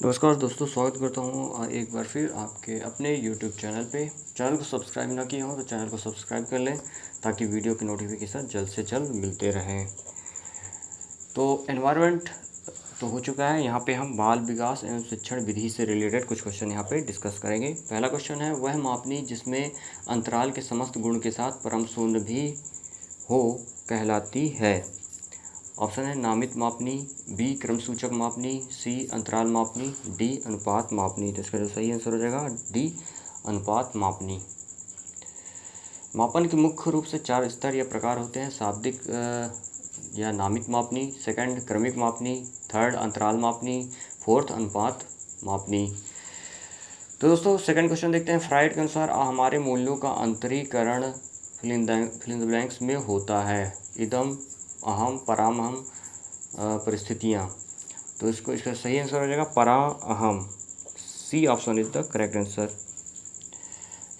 नमस्कार दोस्तों, स्वागत करता हूँ एक बार फिर आपके अपने यूट्यूब चैनल पे। चैनल को सब्सक्राइब ना किया हो तो चैनल को सब्सक्राइब कर लें ताकि वीडियो की नोटिफिकेशन जल्द से जल्द मिलते रहें। तो एनवायरनमेंट तो हो चुका है। यहाँ पे हम बाल विकास एवं शिक्षण विधि से रिलेटेड कुछ क्वेश्चन यहाँ पे डिस्कस करेंगे। पहला क्वेश्चन है, वह मापनी जिसमें अंतराल के समस्त गुण के साथ परम शून्य भी हो कहलाती है। ऑप्शन है नामित मापनी, बी क्रमसूचक मापनी, सी अंतराल मापनी, डी अनुपात मापनी। तो इसका जो सही आंसर हो जाएगा डी अनुपात मापनी। मापन के मुख्य रूप से 4 स्तर या प्रकार होते हैं। शाब्दिक या नामित मापनी, सेकंड क्रमिक मापनी, थर्ड अंतराल मापनी, फोर्थ अनुपात मापनी। तो दोस्तों सेकंड क्वेश्चन देखते हैं। फ्राइड के अनुसार हमारे मूल्यों का अंतरीकरण फिल इन द ब्लैंक्स में होता है। इदम, अहम, परामहम, परिस्थितियाँ। तो इसका सही आंसर हो जाएगा पराअहम। C option is the correct answer.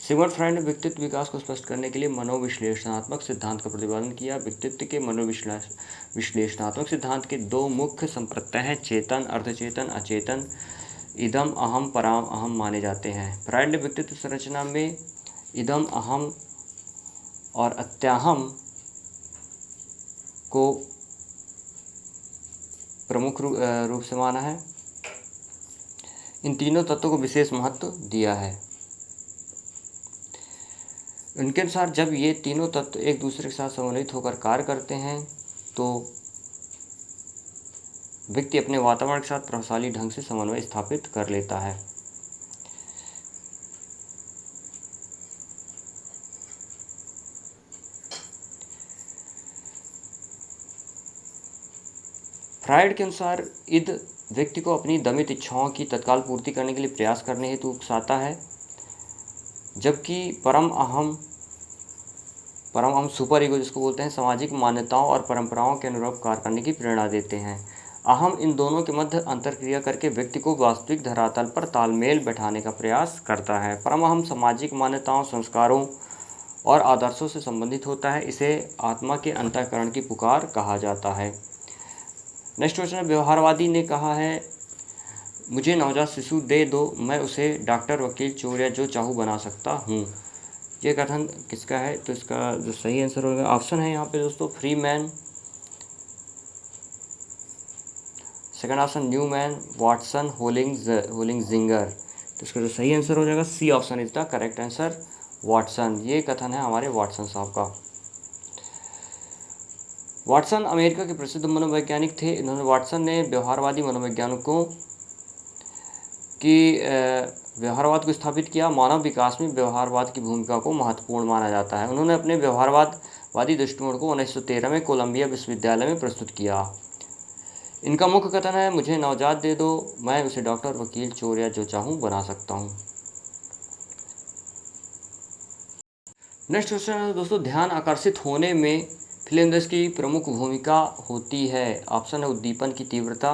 Sigmund Freud ने व्यक्तित्व विकास को स्पष्ट करने के लिए मनोविश्लेषणात्मक सिद्धांत का प्रतिपादन किया। व्यक्तित्व के मनोविश्लेषणात्मक सिद्धांत के 2 मुख्य संप्रत्यय हैं, चेतन, अर्धचेतन, अचेतन। इदम, अहम, पराम अहम माने जाते हैं। फ्राइड ने व्यक्तित्व संरचना में इदम, अहम और अत्याहम को प्रमुख रूप से माना है। इन तीनों तत्वों को विशेष महत्व दिया है। उनके अनुसार जब ये तीनों तत्व एक दूसरे के साथ समन्वित होकर कार्य करते हैं तो व्यक्ति अपने वातावरण के साथ प्रभावशाली ढंग से समन्वय स्थापित कर लेता है। फ्राइड के अनुसार ईद व्यक्ति को अपनी दमित इच्छाओं की तत्काल पूर्ति करने के लिए प्रयास करने हेतु उकसाता है, जबकि परम अहम सुपर ईगो जिसको बोलते हैं, सामाजिक मान्यताओं और परंपराओं के अनुरूप कार्य करने की प्रेरणा देते हैं। अहम इन दोनों के मध्य अंतरक्रिया करके व्यक्ति को वास्तविक धरातल पर तालमेल बैठाने का प्रयास करता है। परम अहम सामाजिक मान्यताओं, संस्कारों और आदर्शों से संबंधित होता है। इसे आत्मा के अंतःकरण की पुकार कहा जाता है। नेक्स्ट क्वेश्चन है, व्यवहारवादी ने कहा है, मुझे नवजात शिशु दे दो, मैं उसे डॉक्टर, वकील, चोर या जो चाहूँ बना सकता हूँ। ये कथन किसका है? तो इसका जो सही आंसर होगा ऑप्शन है यहाँ पे दोस्तों Freeman, second option Newman, Watson, Holzinger. तो इसका जो सही आंसर हो जाएगा C option is the correct answer, Watson. ये कथन है हमारे वाटसन साहब का। वाटसन अमेरिका के प्रसिद्ध मनोवैज्ञानिक थे। इन्होंने वाटसन ने व्यवहारवादी मनोवैज्ञानिकों की व्यवहारवाद को स्थापित किया। मानव विकास में व्यवहारवाद की भूमिका को महत्वपूर्ण माना जाता है। उन्होंने अपने व्यवहारवादी दृष्टिकोण को 1913 में कोलंबिया विश्वविद्यालय में प्रस्तुत किया। इनका मुख्य कथन है, मुझे नवजात दे दो, मैं उसे डॉक्टर, वकील, चोर या जो चाहूँ बना सकता हूँ। नेक्स्ट क्वेश्चन है दोस्तों, ध्यान आकर्षित होने में फिल्म की प्रमुख भूमिका होती है। ऑप्शन है उद्दीपन की तीव्रता,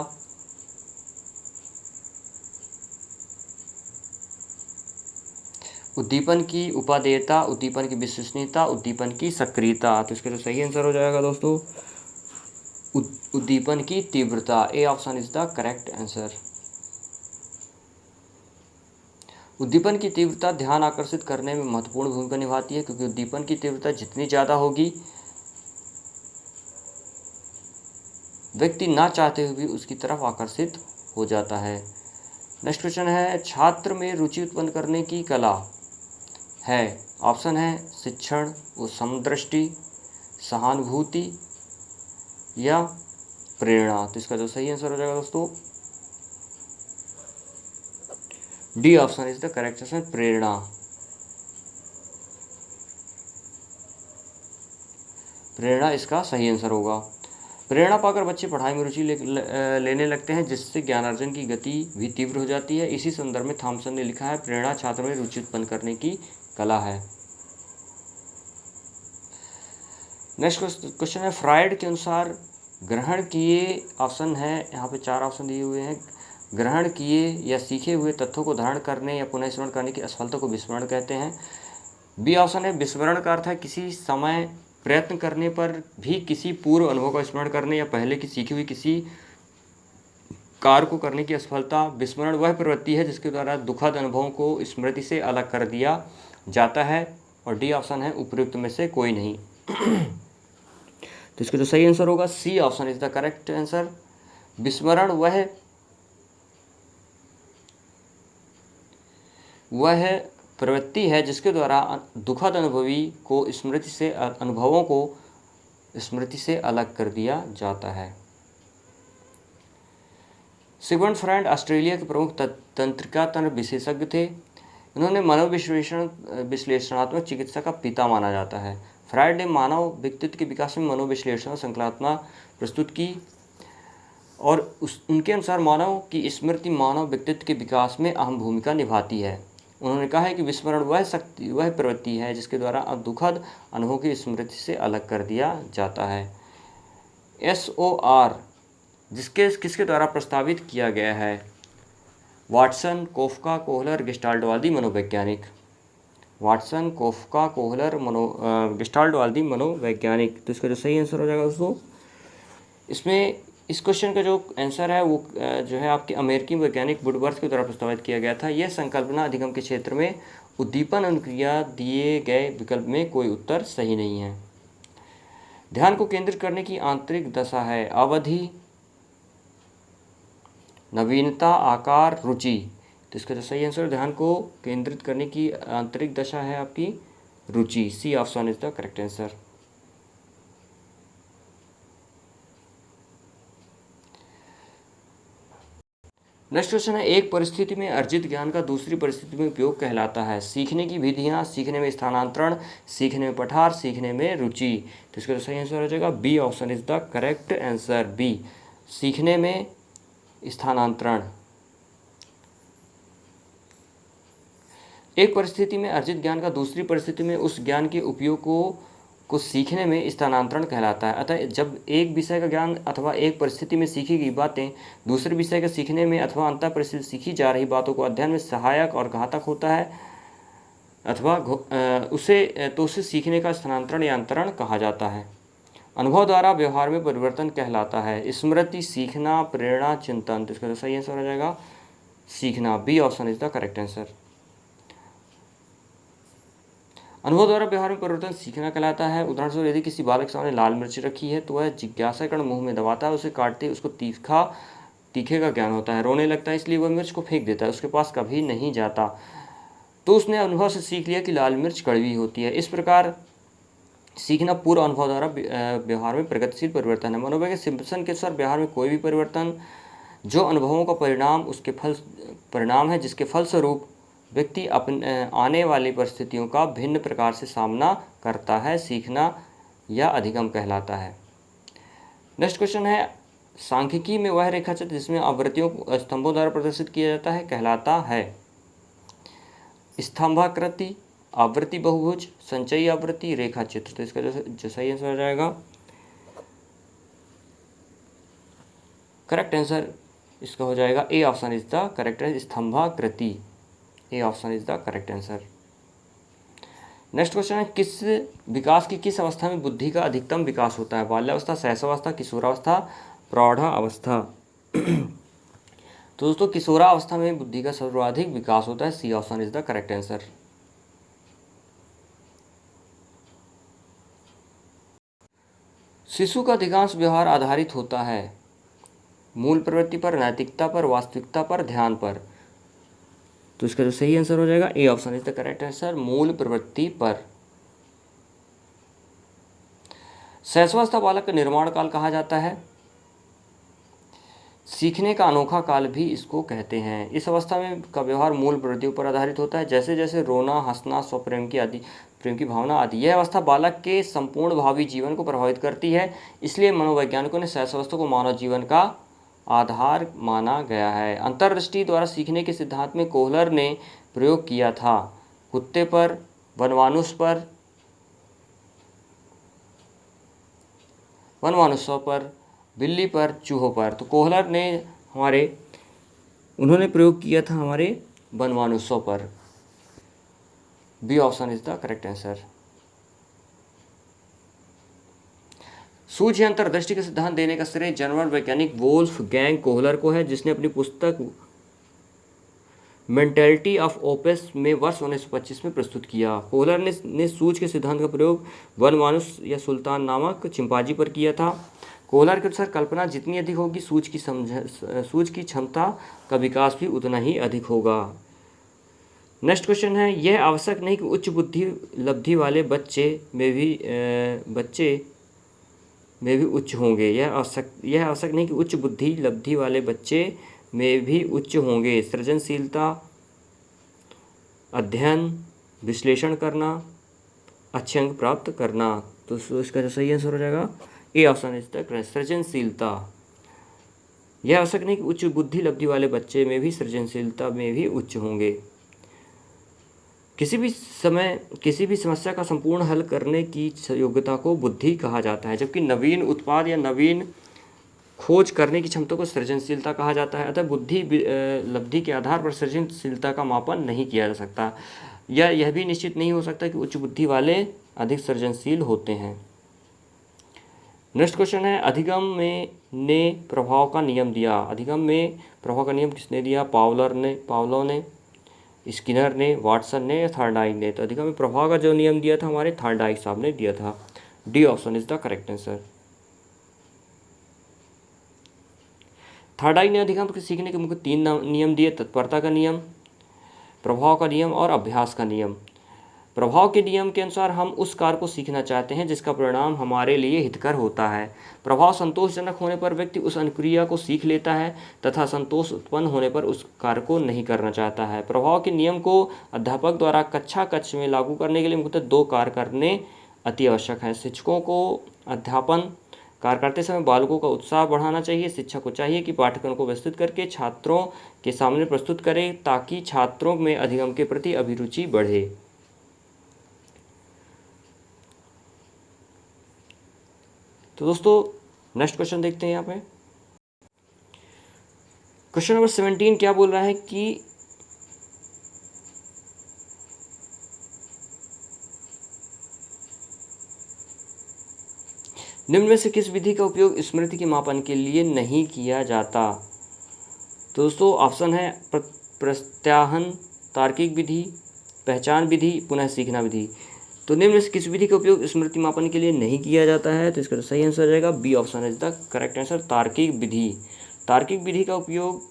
उद्दीपन की उपादेयता, उद्दीपन की विश्वसनीयता, उद्दीपन की सक्रियता। तो इसका जो सही आंसर हो जाएगा दोस्तों उद्दीपन की तीव्रता। ए option is the correct answer. उद्दीपन की तीव्रता ध्यान आकर्षित करने में महत्वपूर्ण भूमिका निभाती है, क्योंकि उद्दीपन की तीव्रता जितनी ज़्यादा होगी व्यक्ति ना चाहते हुए भी उसकी तरफ आकर्षित हो जाता है। नेक्स्ट क्वेश्चन है, छात्र में रुचि उत्पन्न करने की कला है। ऑप्शन है शिक्षण, समदृष्टि, सहानुभूति या प्रेरणा। तो इसका जो सही आंसर हो जाएगा दोस्तों D option is the correct answer, प्रेरणा। प्रेरणा इसका सही आंसर होगा। प्रेरणा पाकर बच्चे पढ़ाई में रुचि लेने लगते हैं, जिससे ज्ञानार्जन की गति भी तीव्र हो जाती है। इसी संदर्भ में थॉमसन ने लिखा है, प्रेरणा छात्र में रुचि उत्पन्न करने की कला है। नेक्स्ट क्वेश्चन है, फ्राइड के अनुसार ग्रहण किए, ऑप्शन है यहाँ पे 4 ऑप्शन दिए हुए हैं, ग्रहण किए या सीखे हुए तथ्यों को धारण करने या पुनः स्मरण करने की असफलता को विस्मरण कहते हैं। बी ऑप्शन है विस्मरण का अर्थ है किसी समय प्रयत्न करने पर भी किसी पूर्व अनुभव का स्मरण करने या पहले की सीखी हुई किसी कार्य को करने की असफलता। विस्मरण वह प्रवृत्ति है जिसके द्वारा दुखद अनुभवों को स्मृति से अलग कर दिया जाता है। और डी ऑप्शन है उपयुक्त में से कोई नहीं। तो इसका जो सही आंसर होगा C option is the correct answer. विस्मरण वह प्रवृत्ति है जिसके द्वारा दुखद अनुभवों को स्मृति से अलग कर दिया जाता है। सिगमंड फ्रायड ऑस्ट्रेलिया के प्रमुख तंत्रिका विशेषज्ञ थे। उन्होंने विश्लेषणात्मक चिकित्सा का पिता माना जाता है। फ्रायड ने मानव व्यक्तित्व के विकास में मनोविश्लेषण श्रृंखलात्मक प्रस्तुत की और उनके अनुसार मानव की स्मृति मानव व्यक्तित्व के विकास में अहम भूमिका निभाती है। उन्होंने कहा है कि विस्मरण वह प्रवृत्ति है जिसके द्वारा दुखद अनुभवों की स्मृति से अलग कर दिया जाता है। SOR किसके द्वारा प्रस्तावित किया गया है? वाटसन, कोफका, कोहलर, गेस्टाल्टवादी मनोवैज्ञानिक। वाटसन, कोफका, कोहलर, गेस्टाल्टवादी मनोवैज्ञानिक। तो इसका जो सही आंसर हो जाएगा दोस्तों, इसमें इस क्वेश्चन का जो आंसर है वो जो है आपके अमेरिकी वैज्ञानिक वुडवर्थ के द्वारा प्रस्तावित किया गया था। यह संकल्पना अधिगम के क्षेत्र में उद्दीपन अनुक्रिया दिए गए विकल्प में कोई उत्तर सही नहीं है। ध्यान को केंद्रित करने की आंतरिक दशा है अवधि, नवीनता, आकार, रुचि। तो इसका जो सही आंसर ध्यान को केंद्रित करने की आंतरिक दशा है आपकी रुचि। C option is the correct answer. Next question है, एक परिस्थिति में अर्जित ज्ञान का दूसरी परिस्थिति में उपयोग कहलाता है। सीखने की विधियां, सीखने में स्थानांतरण, सीखने में पठार, सीखने में रुचि। तो इसका जो सही आंसर हो जाएगा B option is the correct answer. B, सीखने में स्थानांतरण। एक परिस्थिति में अर्जित ज्ञान का दूसरी परिस्थिति में उस ज्ञान के उपयोग को सीखने में स्थानांतरण कहलाता है। अतः जब एक विषय का ज्ञान अथवा एक परिस्थिति में सीखी गई बातें दूसरे विषय के सीखने में अथवा अंतर परिस्थिति सीखी जा रही बातों को अध्ययन में सहायक और घातक होता है अथवा उसे सीखने का स्थानांतरण या अंतरण कहा जाता है। अनुभव द्वारा व्यवहार में परिवर्तन कहलाता है स्मृति, सीखना, प्रेरणा, चिंतन। तो इसका तो सही आंसर हो जाएगा सीखना। B option is the correct answer. अनुभव द्वारा व्यवहार में परिवर्तन सीखना कहलाता है। उदाहरण स्वरूप यदि किसी बालक के सामने लाल मिर्च रखी है तो वह जिज्ञासाकरण मुंह में दबाता है, उसे काटते ही उसको तीखे का ज्ञान होता है। रोने लगता है इसलिए वह मिर्च को फेंक देता है, उसके पास कभी नहीं जाता। तो उसने अनुभव से सीख लिया कि लाल मिर्च कड़वी होती है। इस प्रकार सीखना पूर्व अनुभव द्वारा व्यवहार में प्रगतिशील परिवर्तन है। मनोवैज्ञानिक सिम्पसन के अनुसार व्यवहार में कोई भी परिवर्तन जो अनुभवों का परिणाम है जिसके फलस्वरूप व्यक्ति आने वाली परिस्थितियों का भिन्न प्रकार से सामना करता है, सीखना या अधिगम कहलाता है। नेक्स्ट क्वेश्चन है, सांख्यिकी में वह रेखाचित्र जिसमें आवृत्तियों को स्तंभों द्वारा प्रदर्शित किया जाता है कहलाता है स्तंभाकृति, आवृत्ति बहुभुज, संचयी आवृत्ति, रेखाचित्र। तो इसका जो सही आंसर हो जाएगा करेक्ट आंसर इसका हो जाएगा A option is the correct answer, स्तंभाकृति। A option is the correct answer. Next question है, विकास की किस अवस्था में बुद्धि का अधिकतम विकास होता है? बाल्यावस्था, शैशवावस्था, किशोरावस्था, प्रौढ़ावस्था। तो दोस्तों किशोरावस्था में बुद्धि का सर्वाधिक विकास होता है। C option is the correct answer. शिशु का अधिकांश व्यवहार आधारित होता है मूल प्रवृत्ति पर, नैतिकता पर, वास्तविकता पर, ध्यान पर। तो इसका जो सही आंसर हो जाएगा A option is the correct answer, मूल प्रवृत्ति पर। शैशवावस्था बालक का निर्माण काल कहा जाता है, सीखने का अनोखा काल भी इसको कहते हैं। इस अवस्था में का व्यवहार मूल प्रवृत्तियों पर आधारित होता है, जैसे जैसे रोना, हंसना, स्वप्रेम की भावना आदि। यह अवस्था बालक के संपूर्ण भावी जीवन को प्रभावित करती है। इसलिए मनोवैज्ञानिकों ने शैशवावस्था को मानव जीवन का आधार माना गया है। अंतर्दृष्टि द्वारा सीखने के सिद्धांत में कोहलर ने प्रयोग किया था कुत्ते पर, वनमानुषों पर, बिल्ली पर, चूहों पर। तो कोहलर ने उन्होंने प्रयोग किया था हमारे वनमानुषों पर। B option is the correct answer. सूझ या अंतर्दृष्टि का सिद्धांत देने का श्रेय जर्मन वैज्ञानिक वोल्फ गैंग कोहलर को है, जिसने अपनी पुस्तक मेंटेलिटी ऑफ ओपस में वर्ष 1925 में प्रस्तुत किया। कोहलर ने सूझ के सिद्धांत का प्रयोग वनमानुस या सुल्तान नामक चिंपांजी पर किया था। कोहलर के अनुसार कल्पना जितनी अधिक होगी, सूझ की क्षमता का विकास भी उतना ही अधिक होगा। नेक्स्ट क्वेश्चन है, यह आवश्यक नहीं कि उच्च बुद्धि लब्धि वाले बच्चे में भी उच्च होंगे। यह आवश्यक नहीं कि उच्च बुद्धि लब्धि वाले बच्चे में भी उच्च होंगे। सृजनशीलता, अध्ययन, विश्लेषण करना, अच्छे अंक प्राप्त करना। तो इसका जो सही आंसर हो जाएगा A option is the correct, सृजनशीलता। यह आवश्यक नहीं कि उच्च बुद्धि लब्धि वाले बच्चे में भी सृजनशीलता में भी उच्च होंगे। किसी भी समस्या का संपूर्ण हल करने की योग्यता को बुद्धि कहा जाता है, जबकि नवीन उत्पाद या नवीन खोज करने की क्षमता को सृजनशीलता कहा जाता है। अतः बुद्धि लब्धि के आधार पर सृजनशीलता का मापन नहीं किया जा सकता, या यह भी निश्चित नहीं हो सकता कि उच्च बुद्धि वाले अधिक सृजनशील होते हैं। नेक्स्ट क्वेश्चन है, अधिगम ने प्रभाव का नियम दिया। अधिगम में प्रभाव का नियम किसने दिया? पावलोव ने, स्किनर ने, वाटसन ने या थॉर्नडाइक ने। तो अधिगम में प्रभाव का जो नियम दिया था हमारे थॉर्नडाइक साहब ने दिया था। D option is the correct answer. Thorndike ने अधिगम के सीखने के मुख्य 3 नियम दिए: तत्परता का नियम, प्रभाव का नियम और अभ्यास का नियम। प्रभाव के नियम के अनुसार हम उस कार्य को सीखना चाहते हैं जिसका परिणाम हमारे लिए हितकर होता है। प्रभाव संतोषजनक होने पर व्यक्ति उस अनुक्रिया को सीख लेता है तथा संतोष उत्पन्न होने पर उस कार्य को नहीं करना चाहता है। प्रभाव के नियम को अध्यापक द्वारा कक्ष में लागू करने के लिए मुख्यतः 2 कार्य करने अति आवश्यक है। शिक्षकों को अध्यापन कार्य करते समय बालकों का उत्साह बढ़ाना चाहिए। शिक्षक को चाहिए कि पाठ्यक्रम को विस्तृत करके छात्रों के सामने प्रस्तुत करें ताकि छात्रों में अधिगम के प्रति अभिरुचि बढ़े। तो दोस्तों नेक्स्ट क्वेश्चन देखते हैं यहाँ पे। क्वेश्चन नंबर 17 क्या बोल रहा है कि निम्न में से किस विधि का उपयोग स्मृति के मापन के लिए नहीं किया जाता? तो दोस्तों ऑप्शन है प्रत्याहन, तार्किक विधि, पहचान विधि, पुनः सीखना विधि। तो निम्न में से किस विधि का उपयोग स्मृति मापन के लिए नहीं किया जाता है? तो इसका सही आंसर हो जाएगा B option is the correct answer, तार्किक विधि। तार्किक विधि का उपयोग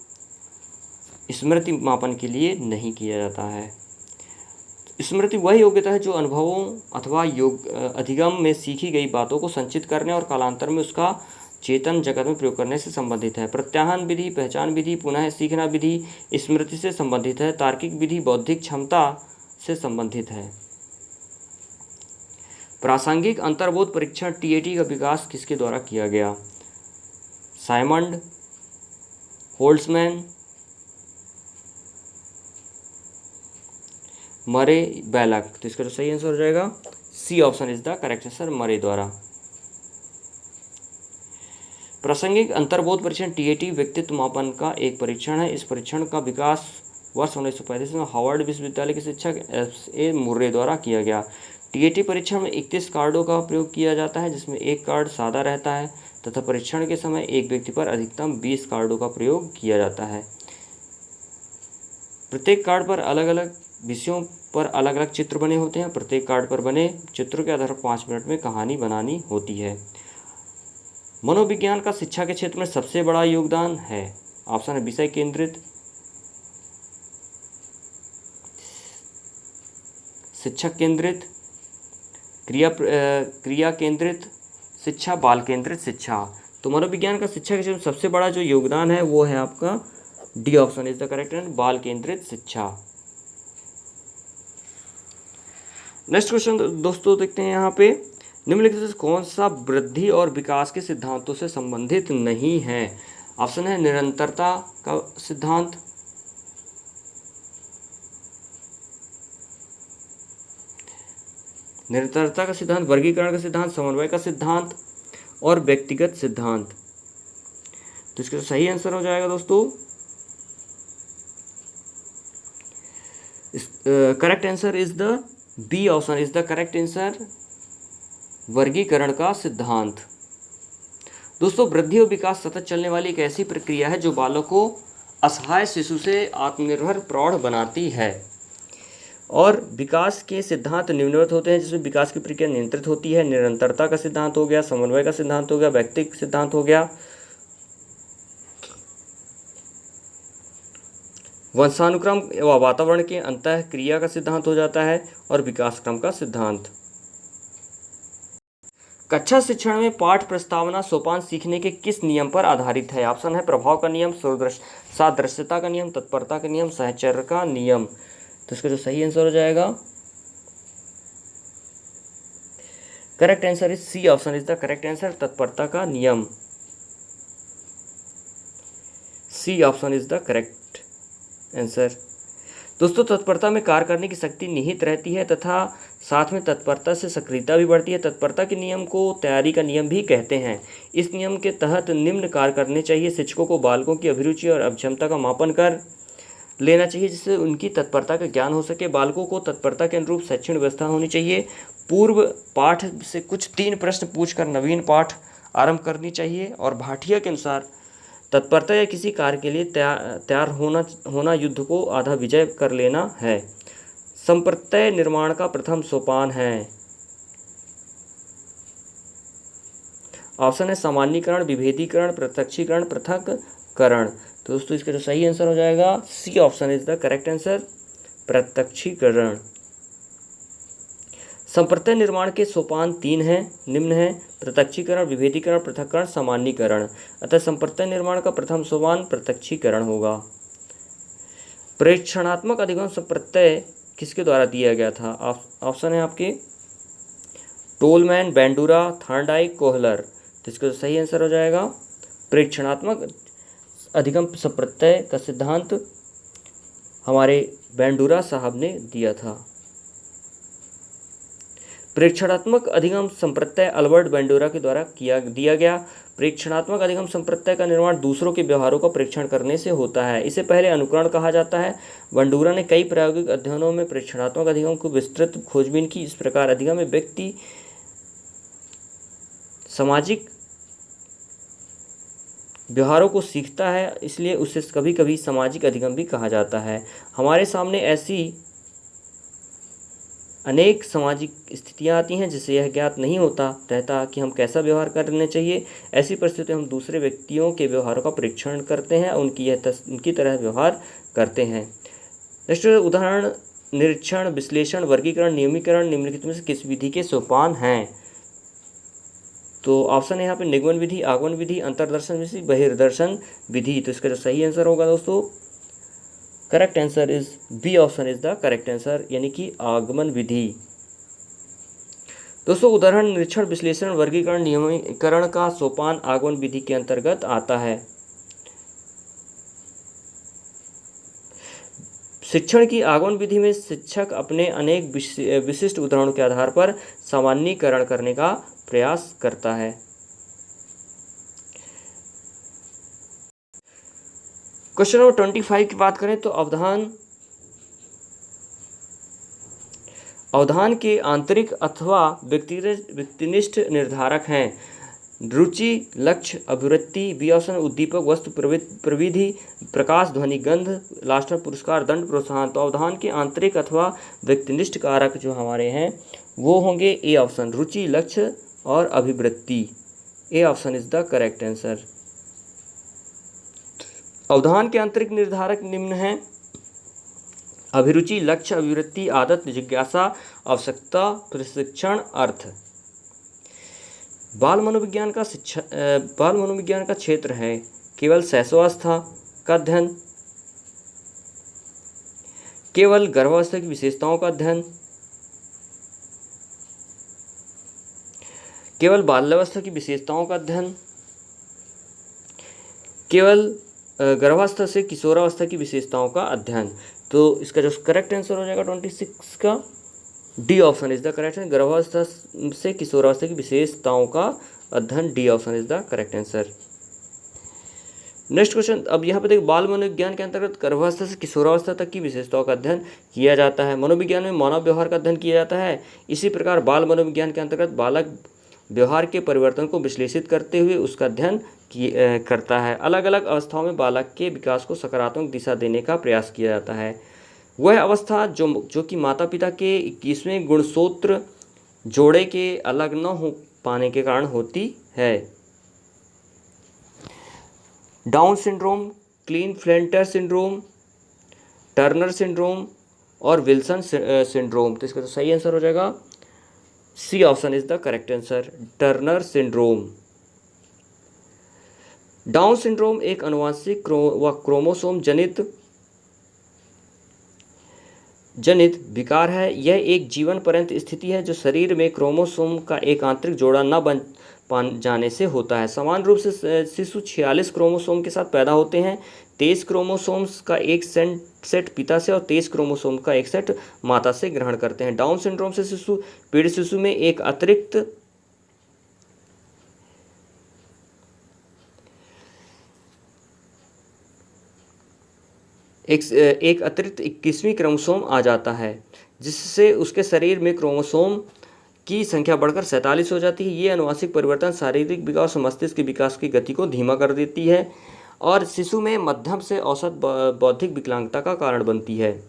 स्मृति मापन के लिए नहीं किया जाता है। स्मृति वह योग्यता है जो अनुभवों अथवा अधिगम में सीखी गई बातों को संचित करने और कालांतर में उसका चेतन जगत में प्रयोग करने से संबंधित है। प्रत्याहन विधि, पहचान विधि, पुनः सीखना विधि स्मृति से संबंधित है। तार्किक विधि बौद्धिक क्षमता से संबंधित है। प्रासंगिक अंतर्बोध परीक्षण TAT का विकास किसके द्वारा किया गया? साइमंड, होल्ट्जमैन, मरे, बैलक। तो इसका जो सही आंसर हो जाएगा C option is the correct answer, Murray द्वारा। प्रासंगिक अंतर्बोध परीक्षण TAT व्यक्तित्व मापन का एक परीक्षण है। इस परीक्षण का विकास वर्ष 1935 में हार्वर्ड विश्वविद्यालय के शिक्षक FA मुर्रे द्वारा किया गया। TAT परीक्षण में 31 कार्डों का प्रयोग किया जाता है, जिसमें एक कार्ड सादा रहता है तथा परीक्षण के समय एक व्यक्ति पर अधिकतम 20 कार्डों का प्रयोग किया जाता है। प्रत्येक कार्ड पर अलग अलग विषयों पर अलग अलग चित्र बने होते हैं। प्रत्येक कार्ड पर बने चित्रों के आधार पर 5 मिनट में कहानी बनानी होती है। मनोविज्ञान का शिक्षा के क्षेत्र में सबसे बड़ा योगदान है। ऑप्शन है विषय केंद्रित, शिक्षक केंद्रित, क्रिया केंद्रित शिक्षा, बाल केंद्रित शिक्षा। तो मनोविज्ञान का शिक्षा के क्षेत्र में सबसे बड़ा जो योगदान है वो है आपका D option is the correct answer, बाल केंद्रित शिक्षा। नेक्स्ट क्वेश्चन दोस्तों देखते हैं यहाँ पे, निम्नलिखित में कौन सा वृद्धि और विकास के सिद्धांतों से संबंधित नहीं है? ऑप्शन है निरंतरता का सिद्धांत, वर्गीकरण का सिद्धांत, समन्वय का सिद्धांत और व्यक्तिगत सिद्धांत। तो इसका सही आंसर हो जाएगा दोस्तों, correct answer is the B option is the correct answer, वर्गीकरण का सिद्धांत। दोस्तों वृद्धि और विकास सतत चलने वाली एक ऐसी प्रक्रिया है जो बालक को असहाय शिशु से आत्मनिर्भर प्रौढ़ बनाती है। और विकास के सिद्धांत निम्नवत होते हैं, जिसमें विकास की प्रक्रिया नियंत्रित होती है। निरंतरता का सिद्धांत हो गया, समन्वय का सिद्धांत हो गया, व्यक्तिक सिद्धांत हो गया, वंशानुक्रम व वातावरण के अंतः क्रिया का सिद्धांत हो जाता है, और विकास क्रम का सिद्धांत। कक्षा शिक्षण में पाठ प्रस्तावना सोपान सीखने के किस नियम पर आधारित है? ऑप्शन है प्रभाव का नियम, सादृश्यता का नियम, तत्परता का नियम, सहचर्य का नियम। तो इसका जो सही आंसर हो जाएगा, correct answer is C option is the correct answer, तत्परता का नियम। C option is the correct answer. दोस्तों तत्परता में कार्य करने की शक्ति निहित रहती है तथा साथ में तत्परता से सक्रियता भी बढ़ती है। तत्परता के नियम को तैयारी का नियम भी कहते हैं। इस नियम के तहत निम्न कार्य करने चाहिए। शिक्षकों को बालकों की अभिरुचि और अक्षमता का मापन कर लेना चाहिए, जिससे उनकी तत्परता का ज्ञान हो सके। बालकों को तत्परता के अनुरूप शैक्षणिक व्यवस्था होनी चाहिए। पूर्व पाठ से कुछ 3 प्रश्न पूछकर नवीन पाठ आरंभ करनी चाहिए। और भाटिया के अनुसार तत्परता या किसी कार्य के लिए तैयार होना युद्ध को आधा विजय कर लेना है। संप्रत्यय निर्माण का प्रथम सोपान है। ऑप्शन है सामान्यीकरण, विभेदीकरण, प्रत्यक्षीकरण, पृथक्करण। तो दोस्तों इसका जो सही आंसर हो जाएगा, C option is the correct answer, प्रत्यक्षीकरण। संप्रत्यय निर्माण के सोपान 3 हैं, निम्न है प्रत्यक्षीकरण, विभेदीकरण, पृथक्करण, सामान्यीकरण। अतः संप्रत्यय निर्माण का प्रथम सोपान प्रत्यक्षीकरण होगा। प्रेक्षणात्मक अधिगम संप्रत्यय किसके द्वारा दिया गया था? ऑप्शन है आपके टोलमैन, बेंडूरा, थॉर्नडाइक, कोहलर। तो इसका सही आंसर हो जाएगा, प्रेक्षणात्मक अधिगम संप्रत्यय का सिद्धांत हमारे बेंडूरा साहब ने दिया था। प्रेक्षणात्मक अधिगम संप्रत्यय अल्बर्ट बेंडूरा के द्वारा दिया गया। प्रेक्षणात्मक अधिगम संप्रत्यय का निर्माण दूसरों के व्यवहारों का प्रेक्षण करने से होता है। इसे पहले अनुकरण कहा जाता है। बेंडूरा ने कई प्रायोगिक अध्ययनों में प्रेक्षणात्मक अधिगम को विस्तृत खोजबीन की। इस प्रकार अधिगम में व्यक्ति सामाजिक व्यवहारों को सीखता है, इसलिए उसे कभी कभी सामाजिक अधिगम भी कहा जाता है। हमारे सामने ऐसी अनेक सामाजिक स्थितियाँ आती हैं जिससे यह ज्ञात नहीं होता रहता कि हम कैसा व्यवहार करने चाहिए। ऐसी परिस्थिति में हम दूसरे व्यक्तियों के व्यवहारों का परीक्षण करते हैं, उनकी तरह व्यवहार करते हैं। नेक्स्ट उदाहरण, निरीक्षण, विश्लेषण, वर्गीकरण, नियमीकरण निम्नलिखित में से किस विधि के सोपान हैं? तो ऑप्शन है यहाँ पे निगमन विधि, आगमन विधि, अंतर्दर्शन विधि, बहिर्दर्शन विधि। तो इसका जो सही आंसर होगा दोस्तों, correct answer is B option is the correct answer, यानी कि आगमन विधि। दोस्तों उदाहरण, निरीक्षण, विश्लेषण, वर्गीकरण, नियमीकरण का सोपान आगमन विधि के अंतर्गत आता है। शिक्षण की आगमन विधि में शिक्षक अपने अनेक विशिष्ट उदाहरणों के आधार पर सामान्यीकरण करने का प्रयास करता है। क्वेश्चन नंबर 25 की बात करें तो अवधान के आंतरिक अथवा व्यक्तिनिष्ठ निर्धारक हैं। रुचि, लक्ष्य, अभिवृत्ति, बी ऑप्शन उद्दीपक, वस्तु, प्रविधि, प्रकाश, ध्वनि, गंध, लास्ट में पुरस्कार, दंड, प्रोत्साहन। तो अवधान के आंतरिक अथवा व्यक्तिनिष्ठ कारक जो हमारे हैं वो होंगे ए ऑप्शन, रुचि, लक्ष्य और अभिवृत्ति। A option is the correct answer. अवधान के आंतरिक निर्धारक निम्न हैं: अभिरुचि, लक्ष्य, अभिवृत्ति, आदत, जिज्ञासा, आवश्यकता, प्रशिक्षण, अर्थ। बाल मनोविज्ञान का क्षेत्र है केवल शैशवावस्था का अध्ययन, केवल गर्भावस्था की विशेषताओं का अध्ययन, केवल बाल्यावस्था की विशेषताओं का अध्ययन, केवल गर्भावस्था से किशोरावस्था की विशेषताओं का अध्ययन। तो इसका जो करेक्ट आंसर हो जाएगा 26 का D option is the correct answer, गर्भावस्था से किशोरावस्था की विशेषताओं का अध्ययन। D option is the correct answer. Next question, अब यहाँ पे देखिए बाल मनोविज्ञान के अंतर्गत गर्भावस्था से किशोरावस्था तक की विशेषताओं का अध्ययन किया जाता है। मनोविज्ञान में मानव व्यवहार का अध्ययन किया जाता है। इसी प्रकार बाल मनोविज्ञान के अंतर्गत बालक व्यवहार के परिवर्तन को विश्लेषित करते हुए उसका अध्ययन करता है। अलग अलग अवस्थाओं में बालक के विकास को सकारात्मक दिशा देने का प्रयास किया जाता है। वह अवस्था जो कि माता पिता के 21वें गुणसूत्र जोड़े के अलग न हो पाने के कारण होती है। Down syndrome, Klinefelter syndrome, Turner syndrome और विल्सन सिंड्रोम। तो इसका तो सही आंसर हो जाएगा C option is the correct answer, Turner syndrome. Down syndrome एक अनुवांशिक व क्रोमोसोम जनित विकार है। यह एक जीवन पर्यंत स्थिति है जो शरीर में क्रोमोसोम का एक आंतरिक जोड़ा न बन जाने से होता है। समान रूप से शिशु 46 क्रोमोसोम के साथ पैदा होते हैं। 23 क्रोमोसोम्स का एक सेट पिता से और 23 क्रोमोसोम का एक सेट माता से ग्रहण करते हैं। डाउन सिंड्रोम से पीड़ित शिशु में एक अतिरिक्त 21वीं क्रोमोसोम आ जाता है, जिससे उसके शरीर में क्रोमोसोम की संख्या बढ़कर 47 हो जाती है। ये अनुवांशिक परिवर्तन शारीरिक विकास और मस्तिष्क के विकास की गति को धीमा कर देती है और शिशु में मध्यम से औसत बौद्धिक विकलांगता का कारण बनती है।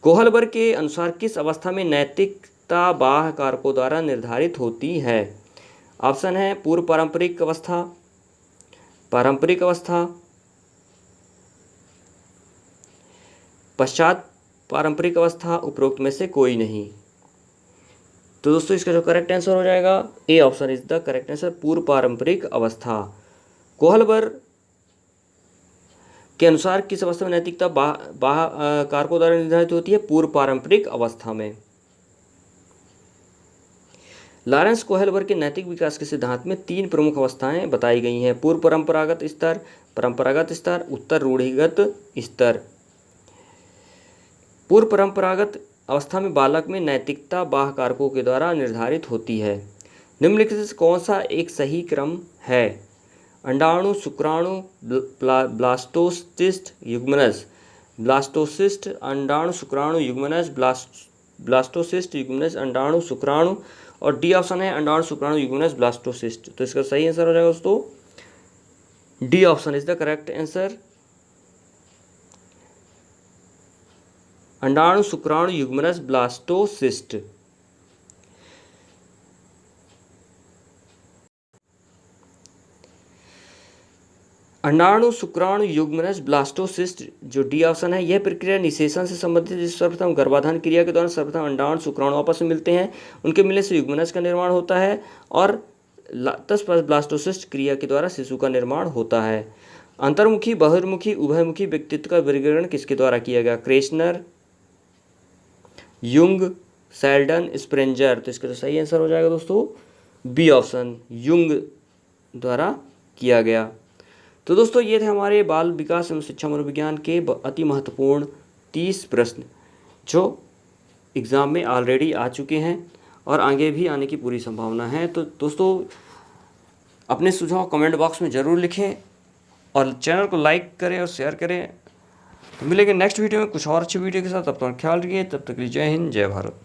कोहलबर्ग के अनुसार किस अवस्था में नैतिकता बाह्य कारकों द्वारा निर्धारित होती है? ऑप्शन है पूर्व पारंपरिक अवस्था, पारंपरिक अवस्था, पश्चात पारंपरिक अवस्था, उपरोक्त में से कोई नहीं। तो दोस्तों इसका जो करेक्ट आंसर हो जाएगा A option is the correct answer, पूर्व पारंपरिक अवस्था। कोहलबर्ग के अनुसार किस अवस्था में नैतिकता बाह्य कारकों द्वारा निर्धारित होती है? पूर्व पारंपरिक अवस्था में। लॉरेंस कोहलबर्ग के नैतिक विकास के सिद्धांत में 3 प्रमुख अवस्थाएं बताई गई हैं: पूर्व परंपरागत स्तर, परंपरागत स्तर, उत्तर रूढ़िगत स्तर। पूर्व परंपरागत अवस्था में बालक में नैतिकता बाह्य कारकों के द्वारा निर्धारित होती है। निम्नलिखित से कौन सा एक सही क्रम है? अंडाणु, शुक्राणु, ब्लास्टोसिस्ट, युग्मनज। ब्लास्टोसिस्ट, अंडाणु, शुक्राणु, युग्मनज, ब्लास्टोसिस्ट, युग्मनज, अंडाणु, शुक्राणु, और डी ऑप्शन है अंडाणु, शुक्राणु, युग्मनज, ब्लास्टोसिस्ट। तो इसका सही आंसर हो जाएगा दोस्तों D option is the correct answer, अंडाणु, शुक्राणु, युग्मनज, ब्लास्टोसिस्ट। अंडाणु, शुक्राणु, युग्मनज, ब्लास्टोसिस्ट जो डी ऑप्शन है, यह प्रक्रिया निषेचन से संबंधित है। सर्वप्रथम गर्भाधान क्रिया के दौरान सर्वप्रथम अंडाणु शुक्राणु आपस में मिलते हैं, उनके मिलने से युग्मनज का निर्माण होता है और तत्पश्चात ब्लास्टोसिस्ट क्रिया के द्वारा शिशु का निर्माण होता है। अंतर्मुखी, बहिर्मुखी, उभयमुखी व्यक्तित्व का वर्गीकरण किसके द्वारा किया गया? क्रेशनर, युंग, सेल्डन, स्प्रेंजर। तो इसका तो सही आंसर हो जाएगा दोस्तों बी ऑप्शन, युंग द्वारा किया गया। तो दोस्तों ये थे हमारे बाल विकास एवं शिक्षा मनोविज्ञान के अति महत्वपूर्ण 30 प्रश्न जो एग्ज़ाम में ऑलरेडी आ चुके हैं और आगे भी आने की पूरी संभावना है। तो दोस्तों अपने सुझाव कमेंट बॉक्स में ज़रूर लिखें और चैनल को लाइक करें और शेयर करें। तो मिलेंगे नेक्स्ट वीडियो में कुछ और अच्छी वीडियो के साथ। तब तक ख्याल रखिए, तब तक के लिए जय हिंद, जय भारत।